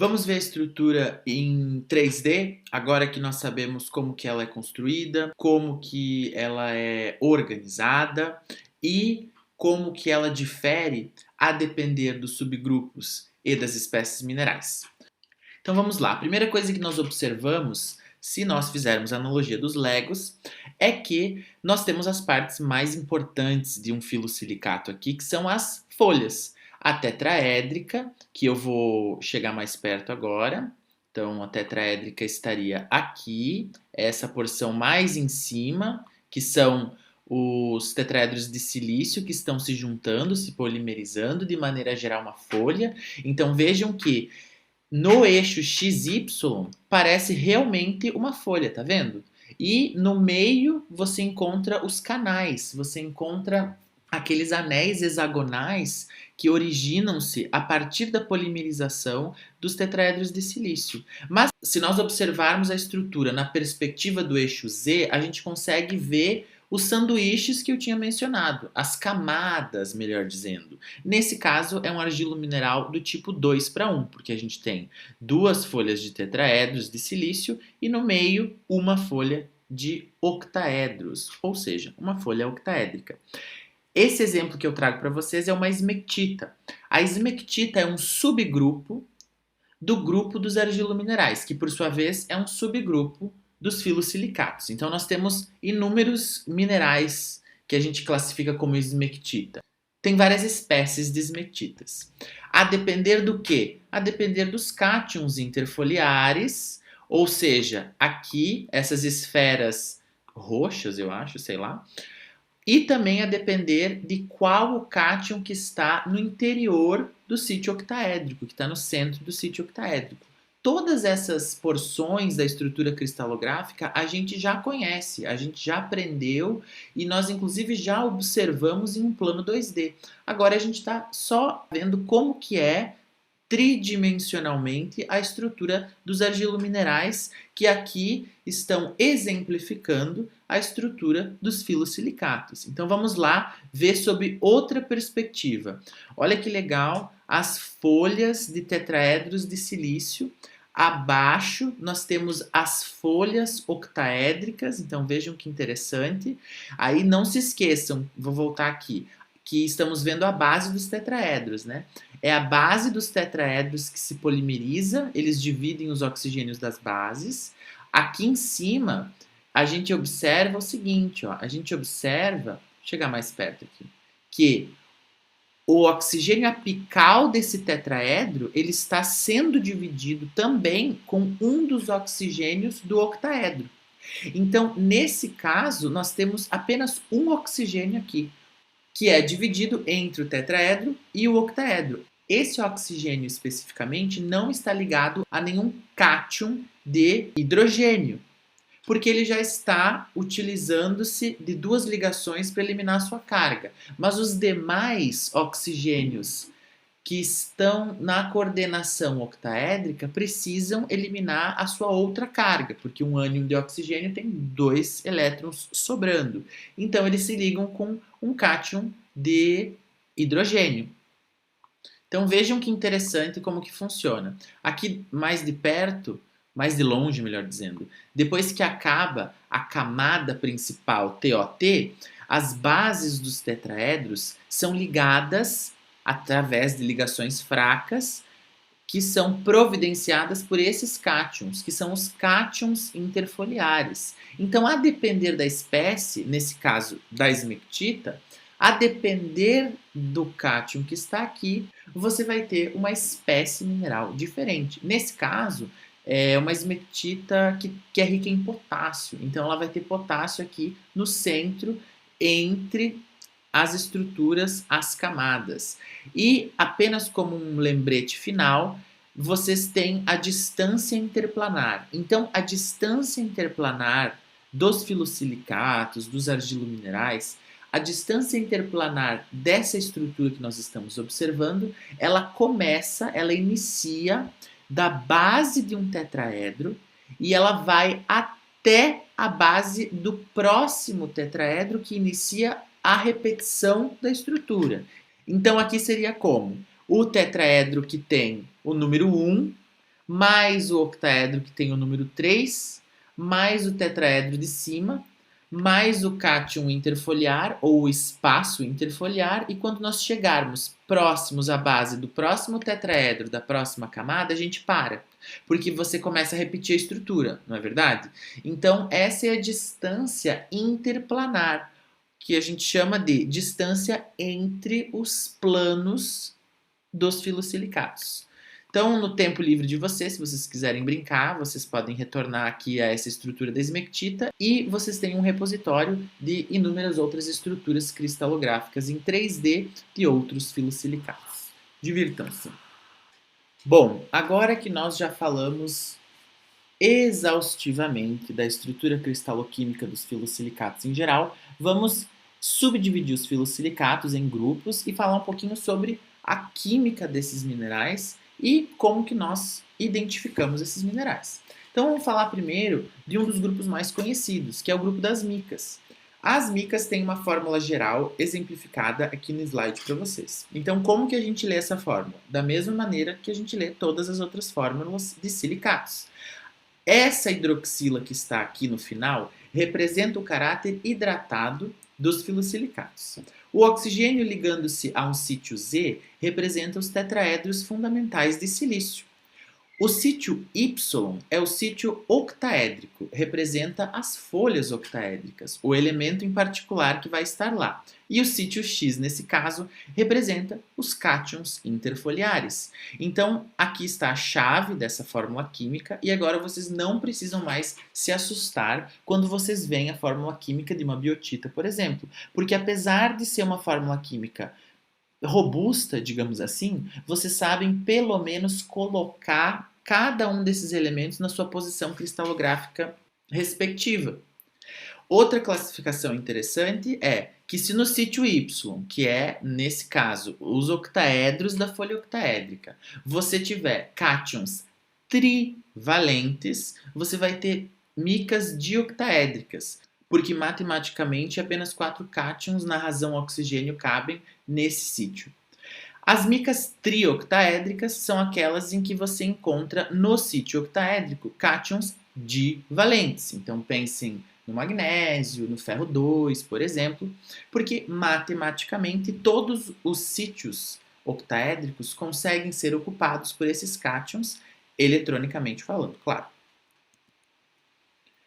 Vamos ver a estrutura em 3D, agora que nós sabemos como que ela é construída, como que ela é organizada e como que ela difere a depender dos subgrupos e das espécies minerais. Então vamos lá. A primeira coisa que nós observamos, se nós fizermos a analogia dos Legos, é que nós temos as partes mais importantes de um filosilicato aqui, que são as folhas. A tetraédrica, que eu vou chegar mais perto agora. Então a tetraédrica estaria aqui, essa porção mais em cima, que são os tetraedros de silício que estão se juntando, se polimerizando de maneira a gerar uma folha. Então vejam que no eixo XY parece realmente uma folha, tá vendo? E no meio você encontra os canais, você encontra aqueles anéis hexagonais que originam-se a partir da polimerização dos tetraedros de silício. Mas se nós observarmos a estrutura na perspectiva do eixo Z, a gente consegue ver os sanduíches que eu tinha mencionado, as camadas, melhor dizendo. Nesse caso, é um argilo mineral do tipo 2:1, porque a gente tem duas folhas de tetraedros de silício e no meio uma folha de octaedros, ou seja, uma folha octaédrica. Esse exemplo que eu trago para vocês é uma esmectita. A esmectita é um subgrupo do grupo dos argilominerais, que por sua vez é um subgrupo dos filosilicatos. Então nós temos inúmeros minerais que a gente classifica como esmectita. Tem várias espécies de esmectitas. A depender do quê? A depender dos cátions interfoliares, ou seja, aqui essas esferas roxas, eu acho, sei lá, e também a depender de qual o cátion que está no interior do sítio octaédrico, que está no centro do sítio octaédrico. Todas essas porções da estrutura cristalográfica a gente já conhece, a gente já aprendeu e nós inclusive já observamos em um plano 2D. Agora a gente está só vendo como que é tridimensionalmente a estrutura dos argilominerais que aqui estão exemplificando a estrutura dos filosilicatos. Então vamos lá ver sob outra perspectiva. Olha que legal as folhas de tetraedros de silício. Abaixo nós temos as folhas octaédricas, então vejam que interessante. Aí não se esqueçam, vou voltar aqui, que estamos vendo a base dos tetraedros, né? É a base dos tetraedros que se polimeriza, eles dividem os oxigênios das bases. Aqui em cima, a gente observa o seguinte, ó, a gente observa, vou chegar mais perto aqui, que o oxigênio apical desse tetraedro, ele está sendo dividido também com um dos oxigênios do octaedro. Então, nesse caso, nós temos apenas um oxigênio aqui, que é dividido entre o tetraedro e o octaedro. Esse oxigênio especificamente não está ligado a nenhum cátion de hidrogênio, porque ele já está utilizando-se de duas ligações para eliminar sua carga. Mas os demais oxigênios que estão na coordenação octaédrica precisam eliminar a sua outra carga, porque um ânion de oxigênio tem 2 elétrons sobrando. Então eles se ligam com um cátion de hidrogênio. Então vejam que interessante como que funciona. Aqui mais de perto, mais de longe, melhor dizendo, depois que acaba a camada principal TOT, as bases dos tetraedros são ligadas através de ligações fracas que são providenciadas por esses cátions, que são os cátions interfoliares. Então, a depender da espécie, nesse caso da esmectita, a depender do cátion que está aqui, você vai ter uma espécie mineral diferente. Nesse caso, é uma esmectita que é rica em potássio. Então, ela vai ter potássio aqui no centro, entre as estruturas, as camadas. E apenas como um lembrete final, vocês têm a distância interplanar. Então, a distância interplanar dos filosilicatos, dos argilominerais, a distância interplanar dessa estrutura que nós estamos observando, ela inicia da base de um tetraedro e ela vai até a base do próximo tetraedro que inicia a repetição da estrutura. Então aqui seria como? O tetraedro que tem o número 1 mais o octaedro que tem o número 3, mais o tetraedro de cima, mais o cátion interfoliar ou o espaço interfoliar, e quando nós chegarmos próximos à base do próximo tetraedro da próxima camada, a gente para, porque você começa a repetir a estrutura, não é verdade? Então, essa é a distância interplanar, que a gente chama de distância entre os planos dos filosilicatos. Então, no tempo livre de vocês, se vocês quiserem brincar, vocês podem retornar aqui a essa estrutura da esmectita e vocês têm um repositório de inúmeras outras estruturas cristalográficas em 3D de outros filosilicatos. Divirtam-se! Bom, agora que nós já falamos exaustivamente da estrutura cristaloquímica dos filosilicatos em geral, vamos subdividir os filosilicatos em grupos e falar um pouquinho sobre a química desses minerais e como que nós identificamos esses minerais. Então vamos falar primeiro de um dos grupos mais conhecidos, que é o grupo das micas. As micas têm uma fórmula geral exemplificada aqui no slide para vocês. Então como que a gente lê essa fórmula? Da mesma maneira que a gente lê todas as outras fórmulas de silicatos. Essa hidroxila que está aqui no final representa o caráter hidratado dos filosilicatos. O oxigênio ligando-se a um sítio Z representa os tetraedros fundamentais de silício. O sítio Y é o sítio octaédrico, representa as folhas octaédricas, o elemento em particular que vai estar lá. E o sítio X, nesse caso, representa os cátions interfoliares. Então, aqui está a chave dessa fórmula química e agora vocês não precisam mais se assustar quando vocês veem a fórmula química de uma biotita, por exemplo. Porque apesar de ser uma fórmula química robusta, digamos assim, vocês sabem pelo menos colocar cada um desses elementos na sua posição cristalográfica respectiva. Outra classificação interessante é que se no sítio Y, que é, nesse caso, os octaedros da folha octaédrica, você tiver cátions trivalentes, você vai ter micas dioctaédricas, porque matematicamente apenas 4 cátions na razão oxigênio cabem nesse sítio. As micas trioctaédricas são aquelas em que você encontra no sítio octaédrico cátions divalentes. Então pensem no magnésio, no ferro 2, por exemplo, porque matematicamente todos os sítios octaédricos conseguem ser ocupados por esses cátions, eletronicamente falando, claro.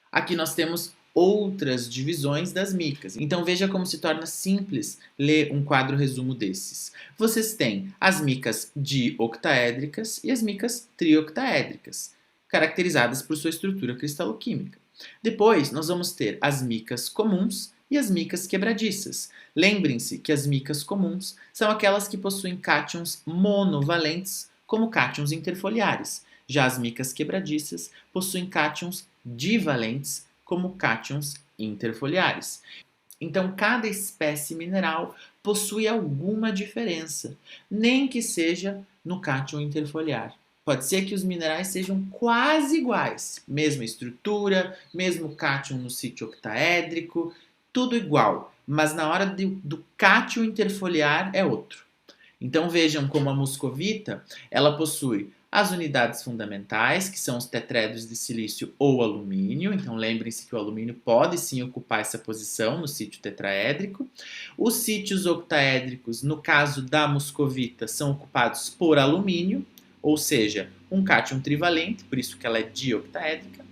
Aqui nós temos outras divisões das micas. Então veja como se torna simples ler um quadro resumo desses. Vocês têm as micas dioctaédricas e as micas trioctaédricas, caracterizadas por sua estrutura cristaloquímica. Depois nós vamos ter as micas comuns e as micas quebradiças. Lembrem-se que as micas comuns são aquelas que possuem cátions monovalentes como cátions interfoliares. Já as micas quebradiças possuem cátions divalentes como cátions interfoliares. Então, cada espécie mineral possui alguma diferença, nem que seja no cátion interfoliar. Pode ser que os minerais sejam quase iguais, mesma estrutura, mesmo cátion no sítio octaédrico, tudo igual, mas na hora do cátion interfoliar é outro. Então vejam como a muscovita, ela possui as unidades fundamentais, que são os tetrédros de silício ou alumínio. Então lembrem-se que o alumínio pode sim ocupar essa posição no sítio tetraédrico. Os sítios octaédricos, no caso da muscovita, são ocupados por alumínio, ou seja, um cátion trivalente, por isso que ela é dioctaédrica.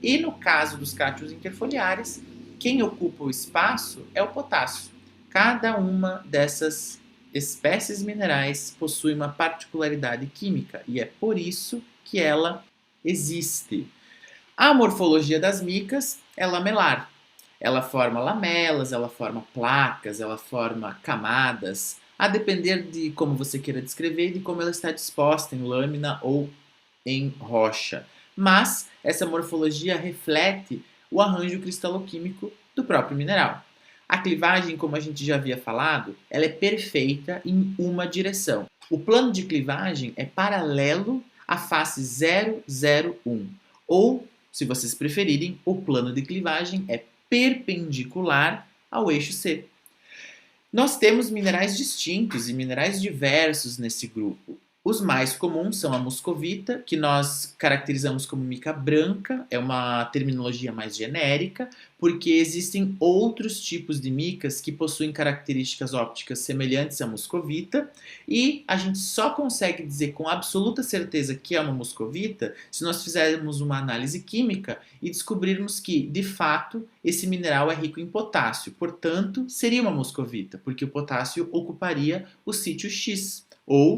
E no caso dos cátions interfoliares, quem ocupa o espaço é o potássio. Cada uma dessas espécies minerais possui uma particularidade química e é por isso que ela existe. A morfologia das micas é lamelar. Ela forma lamelas, ela forma placas, ela forma camadas, a depender de como você queira descrever e de como ela está disposta em lâmina ou em rocha. Mas essa morfologia reflete o arranjo cristaloquímico do próprio mineral. A clivagem, como a gente já havia falado, ela é perfeita em uma direção. O plano de clivagem é paralelo à face 001, ou, se vocês preferirem, o plano de clivagem é perpendicular ao eixo C. Nós temos minerais distintos e minerais diversos nesse grupo. Os mais comuns são a muscovita, que nós caracterizamos como mica branca, é uma terminologia mais genérica, porque existem outros tipos de micas que possuem características ópticas semelhantes à muscovita, e a gente só consegue dizer com absoluta certeza que é uma muscovita se nós fizermos uma análise química e descobrirmos que, de fato, esse mineral é rico em potássio, portanto, seria uma muscovita, porque o potássio ocuparia o sítio X, ou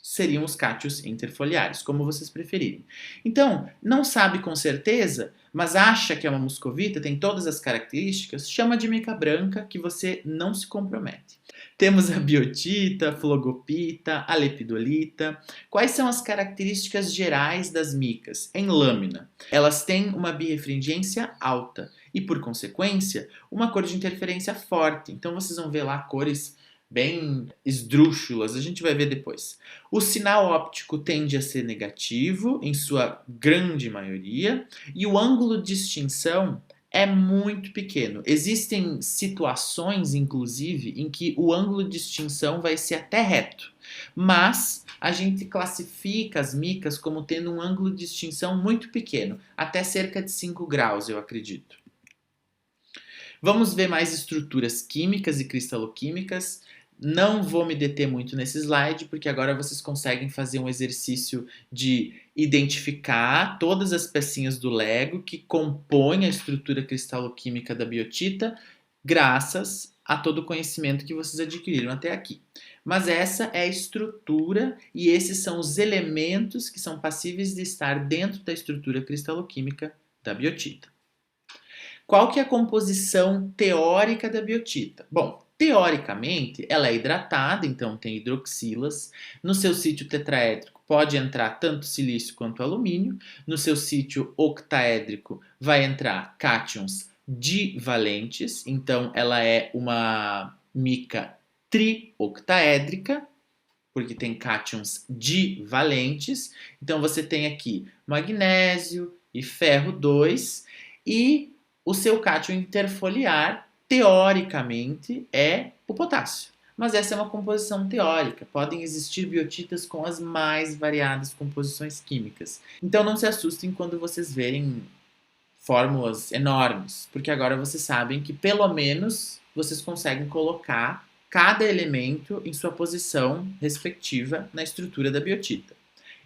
seriam os cátions interfoliares, como vocês preferirem. Então, não sabe com certeza, mas acha que é uma muscovita, tem todas as características, chama de mica branca que você não se compromete. Temos a biotita, a flogopita, a lepidolita. Quais são as características gerais das micas? Em lâmina, elas têm uma birrefringência alta e, por consequência, uma cor de interferência forte. Então, vocês vão ver lá cores bem esdrúxulas, a gente vai ver depois. O sinal óptico tende a ser negativo, em sua grande maioria, e o ângulo de extinção é muito pequeno. Existem situações, inclusive, em que o ângulo de extinção vai ser até reto, mas a gente classifica as micas como tendo um ângulo de extinção muito pequeno, até cerca de 5 graus, eu acredito. Vamos ver mais estruturas químicas e cristaloquímicas. Não vou me deter muito nesse slide, porque agora vocês conseguem fazer um exercício de identificar todas as pecinhas do Lego que compõem a estrutura cristaloquímica da biotita, graças a todo o conhecimento que vocês adquiriram até aqui. Mas essa é a estrutura e esses são os elementos que são passíveis de estar dentro da estrutura cristaloquímica da biotita. Qual que é a composição teórica da biotita? Bom, teoricamente, ela é hidratada, então tem hidroxilas. No seu sítio tetraédrico pode entrar tanto silício quanto alumínio. No seu sítio octaédrico vai entrar cátions divalentes, então ela é uma mica trioctaédrica, porque tem cátions divalentes. Então você tem aqui magnésio e ferro 2 e o seu cátion interfoliar, teoricamente, é o potássio. Mas essa é uma composição teórica. Podem existir biotitas com as mais variadas composições químicas. Então não se assustem quando vocês verem fórmulas enormes, porque agora vocês sabem que pelo menos vocês conseguem colocar cada elemento em sua posição respectiva na estrutura da biotita.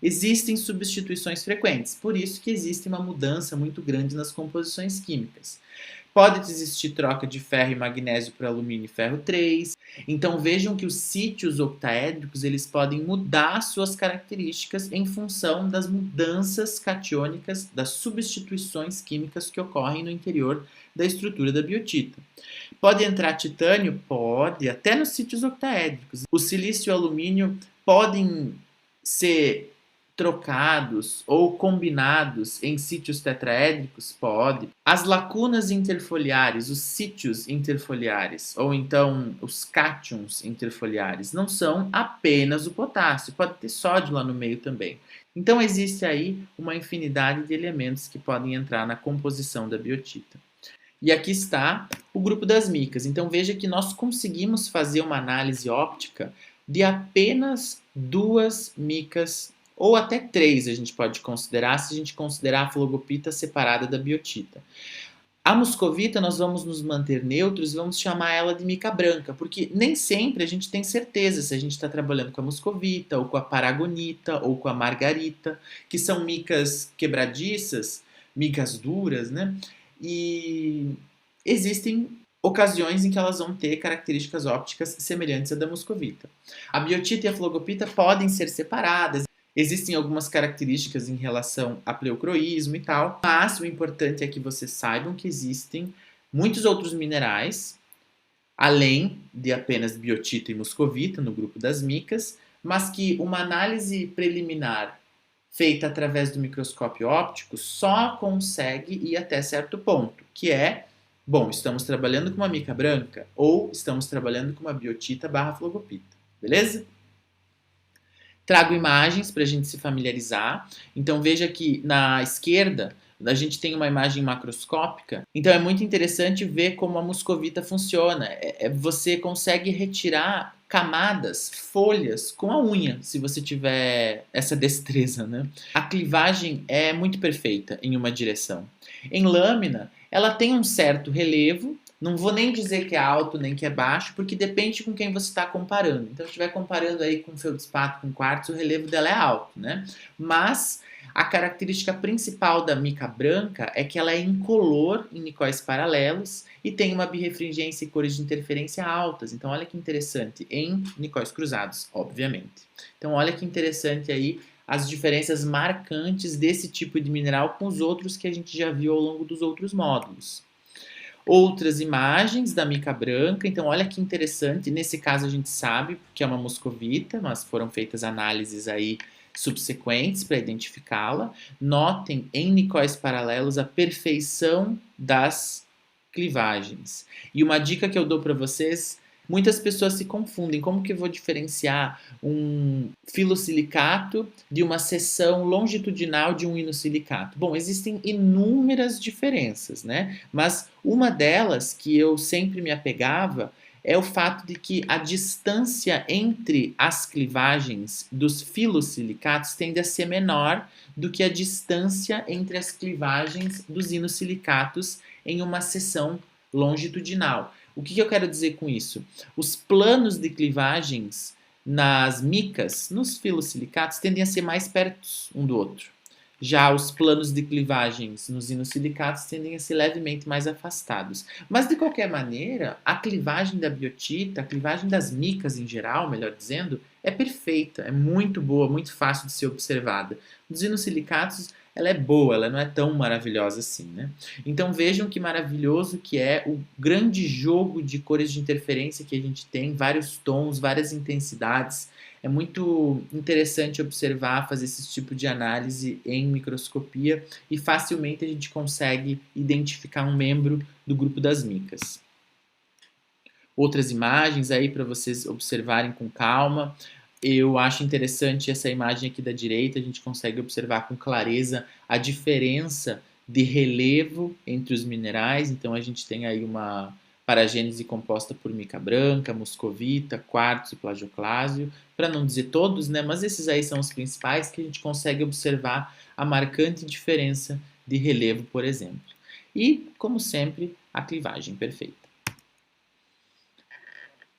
Existem substituições frequentes, por isso que existe uma mudança muito grande nas composições químicas. Pode existir troca de ferro e magnésio por alumínio e ferro 3. Então vejam que os sítios octaédricos eles podem mudar suas características em função das mudanças catiônicas, das substituições químicas que ocorrem no interior da estrutura da biotita. Pode entrar titânio? Pode, até nos sítios octaédricos. O silício e o alumínio podem ser trocados ou combinados em sítios tetraédricos? Pode. As lacunas interfoliares, os sítios interfoliares, ou então os cátions interfoliares, não são apenas o potássio, pode ter sódio lá no meio também. Então existe aí uma infinidade de elementos que podem entrar na composição da biotita. E aqui está o grupo das micas. Então veja que nós conseguimos fazer uma análise óptica de apenas 2 micas ou até 3 a gente pode considerar, se a gente considerar a flogopita separada da biotita. A muscovita nós vamos nos manter neutros e vamos chamar ela de mica branca, porque nem sempre a gente tem certeza se a gente está trabalhando com a muscovita, ou com a paragonita, ou com a margarita, que são micas quebradiças, micas duras, né? E existem ocasiões em que elas vão ter características ópticas semelhantes à da muscovita. A biotita e a flogopita podem ser separadas. Existem algumas características em relação a pleocroísmo e tal, mas o importante é que vocês saibam que existem muitos outros minerais, além de apenas biotita e muscovita no grupo das micas, mas que uma análise preliminar feita através do microscópio óptico só consegue ir até certo ponto, que é, bom, estamos trabalhando com uma mica branca ou estamos trabalhando com uma biotita barra flogopita, beleza? Trago imagens para a gente se familiarizar. Então veja que na esquerda a gente tem uma imagem macroscópica, então é muito interessante ver como a muscovita funciona. Você consegue retirar camadas, folhas com a unha, se você tiver essa destreza, né? A clivagem é muito perfeita em uma direção. Em lâmina, ela tem um certo relevo, não vou nem dizer que é alto nem que é baixo, porque depende com quem você está comparando. Então, se estiver comparando aí com feldspato, com quartzo, o relevo dela é alto, né? Mas a característica principal da mica branca é que ela é incolor em nicóis paralelos e tem uma birrefringência e cores de interferência altas. Então, olha que interessante, em nicóis cruzados, obviamente. Então, olha que interessante aí as diferenças marcantes desse tipo de mineral com os outros que a gente já viu ao longo dos outros módulos. Outras imagens da mica branca, então olha que interessante, nesse caso a gente sabe que é uma moscovita, mas foram feitas análises aí subsequentes para identificá-la. Notem em nicóis paralelos a perfeição das clivagens. E uma dica que eu dou para vocês, muitas pessoas se confundem, como que eu vou diferenciar um filosilicato de uma seção longitudinal de um inosilicato? Bom, existem inúmeras diferenças, né? Mas uma delas que eu sempre me apegava é o fato de que a distância entre as clivagens dos filosilicatos tende a ser menor do que a distância entre as clivagens dos inosilicatos em uma seção longitudinal. O que eu quero dizer com isso? Os planos de clivagens nas micas, nos filosilicatos, tendem a ser mais perto um do outro. Já os planos de clivagens nos inosilicatos tendem a ser levemente mais afastados. Mas, de qualquer maneira, a clivagem da biotita, a clivagem das micas em geral, melhor dizendo, é perfeita, é muito boa, muito fácil de ser observada. Nos inosilicatos, ela é boa, ela não é tão maravilhosa assim, né? Então vejam que maravilhoso que é o grande jogo de cores de interferência que a gente tem, vários tons, várias intensidades. É muito interessante observar, fazer esse tipo de análise em microscopia e facilmente a gente consegue identificar um membro do grupo das micas. Outras imagens aí para vocês observarem com calma. Eu acho interessante essa imagem aqui da direita, a gente consegue observar com clareza a diferença de relevo entre os minerais. Então a gente tem aí uma paragênese composta por mica branca, moscovita, quartzo e plagioclásio, para não dizer todos, né? Mas esses aí são os principais que a gente consegue observar a marcante diferença de relevo, por exemplo. E, como sempre, a clivagem perfeita.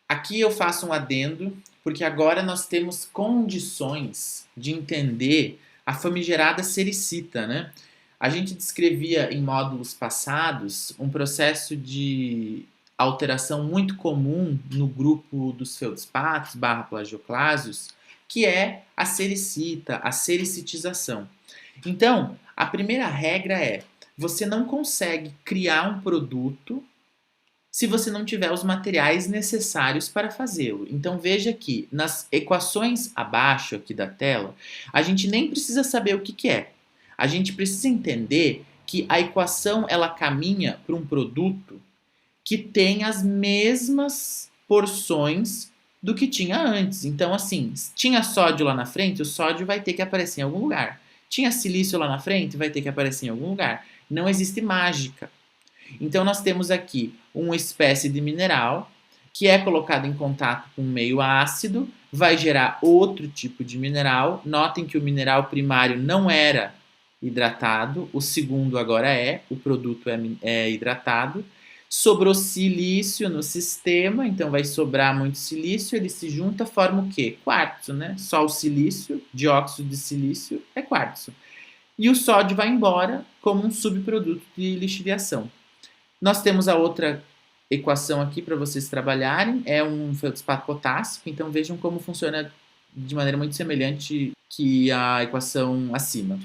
Aqui eu faço um adendo, porque agora nós temos condições de entender a famigerada sericita, né? A gente descrevia em módulos passados um processo de alteração muito comum no grupo dos feldspatos / plagioclásios, que é a sericita, a sericitização. Então, a primeira regra é: você não consegue criar um produto se você não tiver os materiais necessários para fazê-lo. Então veja que nas equações abaixo aqui da tela, a gente nem precisa saber o que é. A gente precisa entender que a equação ela caminha para um produto que tem as mesmas porções do que tinha antes. Então, assim, tinha sódio lá na frente, o sódio vai ter que aparecer em algum lugar. Tinha silício lá na frente, vai ter que aparecer em algum lugar. Não existe mágica. Então, nós temos aqui uma espécie de mineral que é colocado em contato com um meio ácido, vai gerar outro tipo de mineral. Notem que o mineral primário não era hidratado, o segundo agora é, o produto é hidratado. Sobrou silício no sistema, então vai sobrar muito silício, ele se junta, forma o quê? Quartzo, né? Só o silício, dióxido de silício é quartzo. E o sódio vai embora como um subproduto de lixiviação. Nós temos a outra equação aqui para vocês trabalharem, é um feldspato potássico, então vejam como funciona de maneira muito semelhante que a equação acima.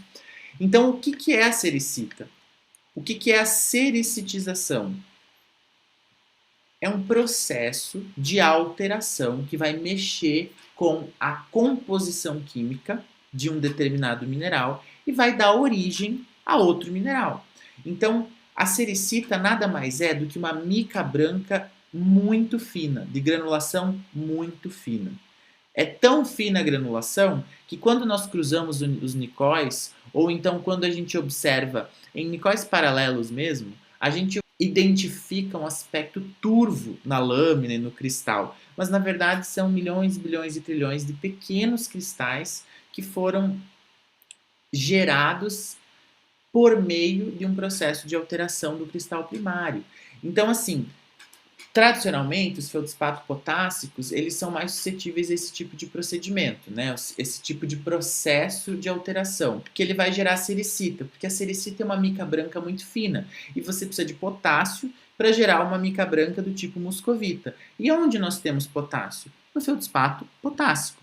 Então, o que é a sericita? O que é a sericitização? É um processo de alteração que vai mexer com a composição química de um determinado mineral e vai dar origem a outro mineral. Então, a sericita nada mais é do que uma mica branca muito fina, de granulação muito fina. É tão fina a granulação que quando nós cruzamos os nicóis, ou então quando a gente observa em nicóis paralelos mesmo, a gente identifica um aspecto turvo na lâmina e no cristal. Mas na verdade são milhões, bilhões e trilhões de pequenos cristais que foram gerados por meio de um processo de alteração do cristal primário. Então, assim, tradicionalmente, os feldspatos potássicos, eles são mais suscetíveis a esse tipo de procedimento, né? Esse tipo de processo de alteração, porque ele vai gerar sericita, porque a sericita é uma mica branca muito fina, e você precisa de potássio para gerar uma mica branca do tipo muscovita. E onde nós temos potássio? No feldspato potássico.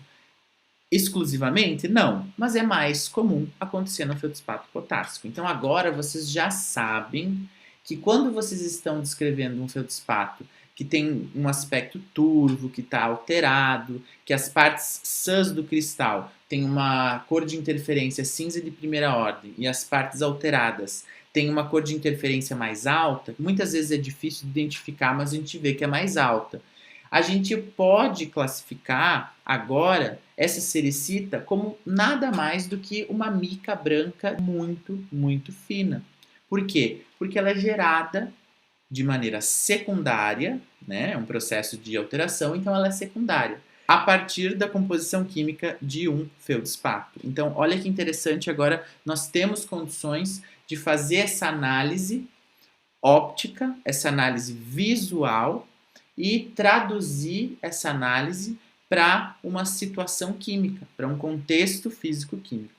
Exclusivamente? Não, mas é mais comum acontecer no feldspato potássico. Então agora vocês já sabem que quando vocês estão descrevendo um feldspato que tem um aspecto turvo, que está alterado, que as partes sãs do cristal têm uma cor de interferência cinza de primeira ordem e as partes alteradas têm uma cor de interferência mais alta, muitas vezes é difícil de identificar, mas a gente vê que é mais alta. A gente pode classificar agora essa sericita como nada mais do que uma mica branca muito, muito fina. Por quê? Porque ela é gerada de maneira secundária, né? É um processo de alteração, então ela é secundária, a partir da composição química de um feldspato. Então, olha que interessante, agora nós temos condições de fazer essa análise óptica, essa análise visual e traduzir essa análise para uma situação química, para um contexto físico-químico.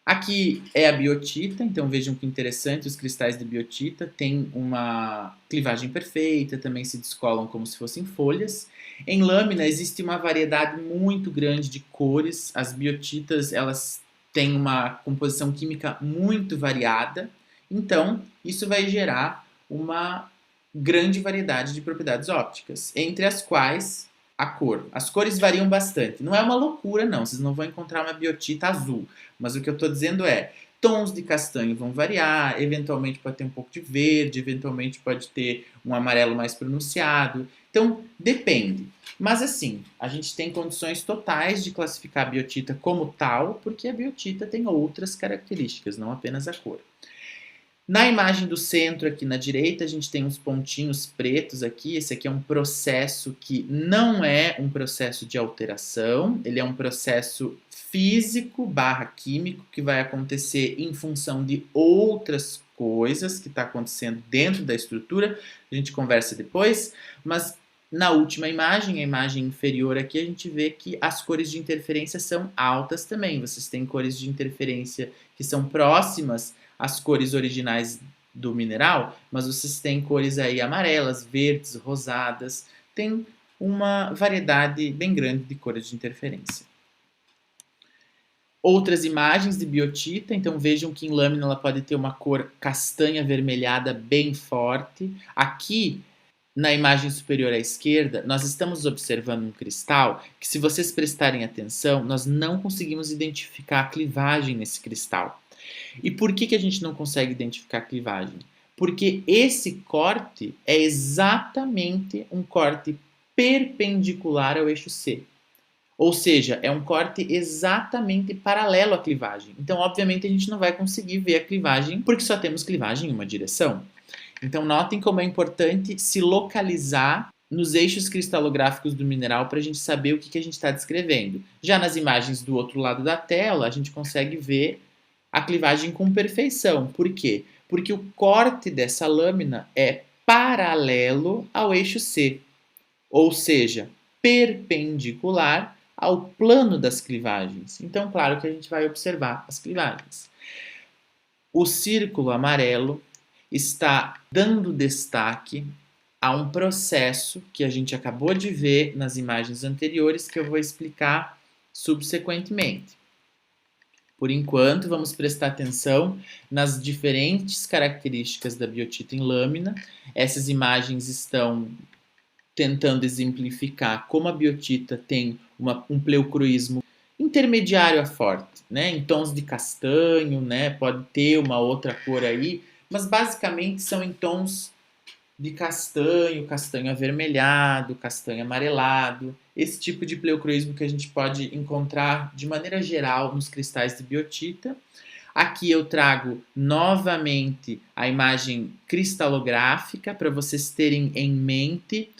Aqui é a biotita, então vejam que interessante, os cristais de biotita têm uma clivagem perfeita, também se descolam como se fossem folhas. Em lâmina existe uma variedade muito grande de cores, as biotitas elas têm uma composição química muito variada, então isso vai gerar uma grande variedade de propriedades ópticas, entre as quais a cor. As cores variam bastante. Não é uma loucura, não. Vocês não vão encontrar uma biotita azul. Mas o que eu estou dizendo é, tons de castanho vão variar, eventualmente pode ter um pouco de verde, eventualmente pode ter um amarelo mais pronunciado. Então, depende. Mas assim, a gente tem condições totais de classificar a biotita como tal, porque a biotita tem outras características, não apenas a cor. Na imagem do centro aqui na direita, a gente tem uns pontinhos pretos aqui. Esse aqui é um processo que não é um processo de alteração, ele é um processo físico barra químico que vai acontecer em função de outras coisas que está acontecendo dentro da estrutura. A gente conversa depois, mas na última imagem, a imagem inferior aqui, a gente vê que as cores de interferência são altas também. Vocês têm cores de interferência que são próximas as cores originais do mineral, mas vocês têm cores aí amarelas, verdes, rosadas, tem uma variedade bem grande de cores de interferência. Outras imagens de biotita, então vejam que em lâmina ela pode ter uma cor castanha avermelhada bem forte. Aqui, na imagem superior à esquerda, nós estamos observando um cristal que, se vocês prestarem atenção, nós não conseguimos identificar a clivagem nesse cristal. E por que a gente não consegue identificar a clivagem? Porque esse corte é exatamente um corte perpendicular ao eixo C. Ou seja, é um corte exatamente paralelo à clivagem. Então, obviamente, a gente não vai conseguir ver a clivagem porque só temos clivagem em uma direção. Então, notem como é importante se localizar nos eixos cristalográficos do mineral para a gente saber o que a gente está descrevendo. Já nas imagens do outro lado da tela, a gente consegue ver a clivagem com perfeição. Por quê? Porque o corte dessa lâmina é paralelo ao eixo C, ou seja, perpendicular ao plano das clivagens. Então, claro que a gente vai observar as clivagens. O círculo amarelo está dando destaque a um processo que a gente acabou de ver nas imagens anteriores, que eu vou explicar subsequentemente. Por enquanto, vamos prestar atenção nas diferentes características da biotita em lâmina. Essas imagens estão tentando exemplificar como a biotita tem um pleocroísmo intermediário a forte, né? Em tons de castanho, né? Pode ter uma outra cor aí, mas basicamente são em tons de castanho, castanho avermelhado, castanho amarelado, esse tipo de pleocroismo que a gente pode encontrar de maneira geral nos cristais de biotita. Aqui eu trago novamente a imagem cristalográfica para vocês terem em mente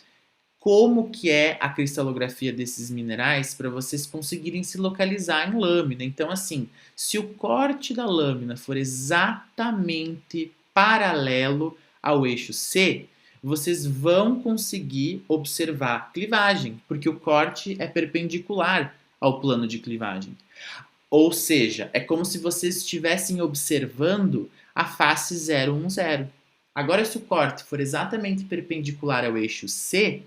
como que é a cristalografia desses minerais para vocês conseguirem se localizar em lâmina. Então, assim, se o corte da lâmina for exatamente paralelo ao eixo C, vocês vão conseguir observar clivagem, porque o corte é perpendicular ao plano de clivagem. Ou seja, é como se vocês estivessem observando a face 010. Agora, se o corte for exatamente perpendicular ao eixo C,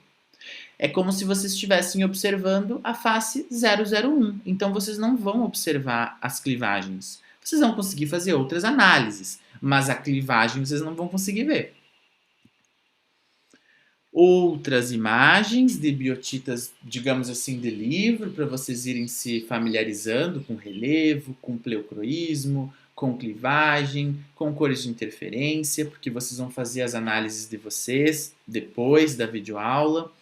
é como se vocês estivessem observando a face 001. Então, vocês não vão observar as clivagens. Vocês vão conseguir fazer outras análises, mas a clivagem vocês não vão conseguir ver. Outras imagens de biotitas, digamos assim, de livro, para vocês irem se familiarizando com relevo, com pleocroísmo, com clivagem, com cores de interferência, porque vocês vão fazer as análises de vocês depois da videoaula.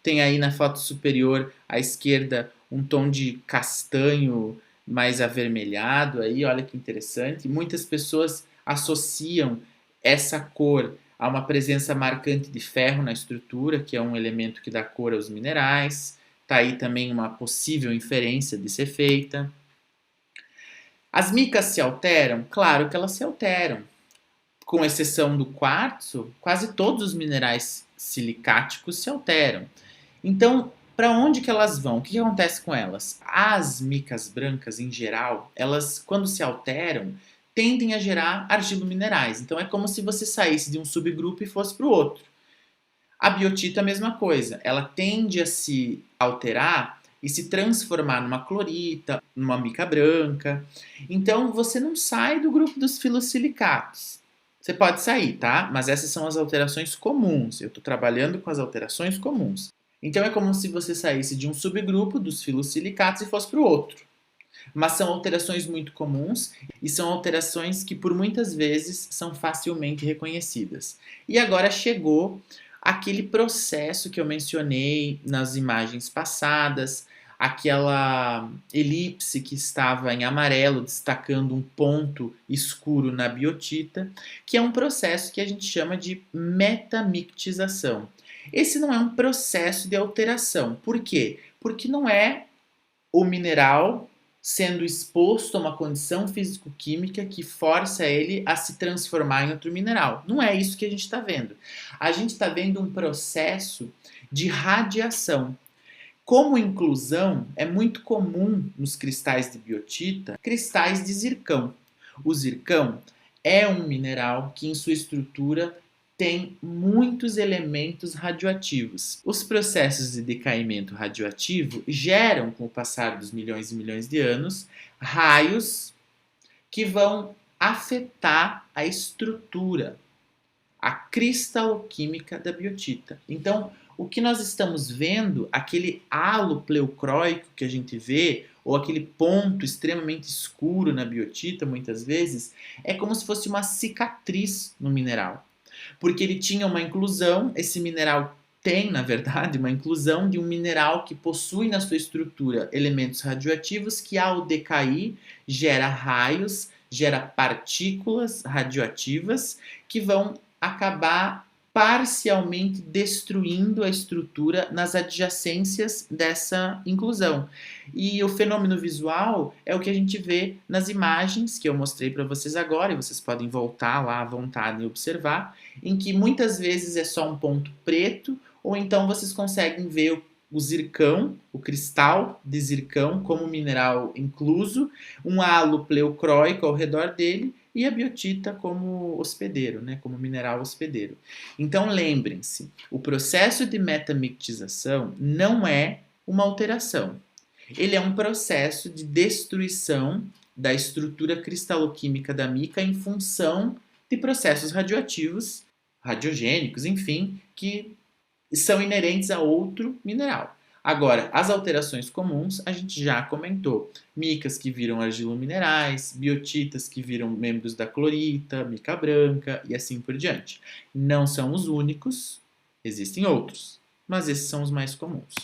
Tem aí na foto superior à esquerda um tom de castanho mais avermelhado, aí, olha que interessante. Muitas pessoas associam essa cor há uma presença marcante de ferro na estrutura, que é um elemento que dá cor aos minerais. Está aí também uma possível inferência de ser feita. As micas se alteram? Claro que elas se alteram. Com exceção do quartzo, quase todos os minerais silicáticos se alteram. Então, para onde que elas vão? O que acontece com elas? As micas brancas, em geral, elas, quando se alteram, tendem a gerar argilominerais. Então é como se você saísse de um subgrupo e fosse para o outro. A biotita é a mesma coisa. Ela tende a se alterar e se transformar numa clorita, numa mica branca. Então você não sai do grupo dos filosilicatos. Você pode sair, tá? Mas essas são as alterações comuns. Eu estou trabalhando com as alterações comuns. Então é como se você saísse de um subgrupo dos filosilicatos e fosse para o outro. Mas são alterações muito comuns e são alterações que por muitas vezes são facilmente reconhecidas. E agora chegou aquele processo que eu mencionei nas imagens passadas, aquela elipse que estava em amarelo destacando um ponto escuro na biotita, que é um processo que a gente chama de metamictização. Esse não é um processo de alteração. Por quê? Porque não é o mineral sendo exposto a uma condição físico-química que força ele a se transformar em outro mineral. Não é isso que a gente está vendo. A gente está vendo um processo de radiação. Como inclusão, é muito comum nos cristais de biotita, cristais de zircão. O zircão é um mineral que em sua estrutura tem muitos elementos radioativos. Os processos de decaimento radioativo geram, com o passar dos milhões e milhões de anos, raios que vão afetar a estrutura, a cristaloquímica da biotita. Então, o que nós estamos vendo, aquele halo pleocróico que a gente vê, ou aquele ponto extremamente escuro na biotita, muitas vezes, é como se fosse uma cicatriz no mineral. Porque ele tinha uma inclusão, esse mineral tem, na verdade, uma inclusão de um mineral que possui na sua estrutura elementos radioativos que, ao decair, gera raios, gera partículas radioativas que vão acabar parcialmente destruindo a estrutura nas adjacências dessa inclusão. E o fenômeno visual é o que a gente vê nas imagens que eu mostrei para vocês agora, e vocês podem voltar lá à vontade e observar, em que muitas vezes é só um ponto preto, ou então vocês conseguem ver o zircão, o cristal de zircão como mineral incluso, um halo pleocróico ao redor dele, e a biotita como hospedeiro, né, como mineral hospedeiro. Então lembrem-se, o processo de metamictização não é uma alteração. Ele é um processo de destruição da estrutura cristaloquímica da mica em função de processos radioativos, radiogênicos, enfim, que são inerentes a outro mineral. Agora, as alterações comuns a gente já comentou. Micas que viram argilominerais, biotitas que viram membros da clorita, mica branca e assim por diante. Não são os únicos, existem outros, mas esses são os mais comuns.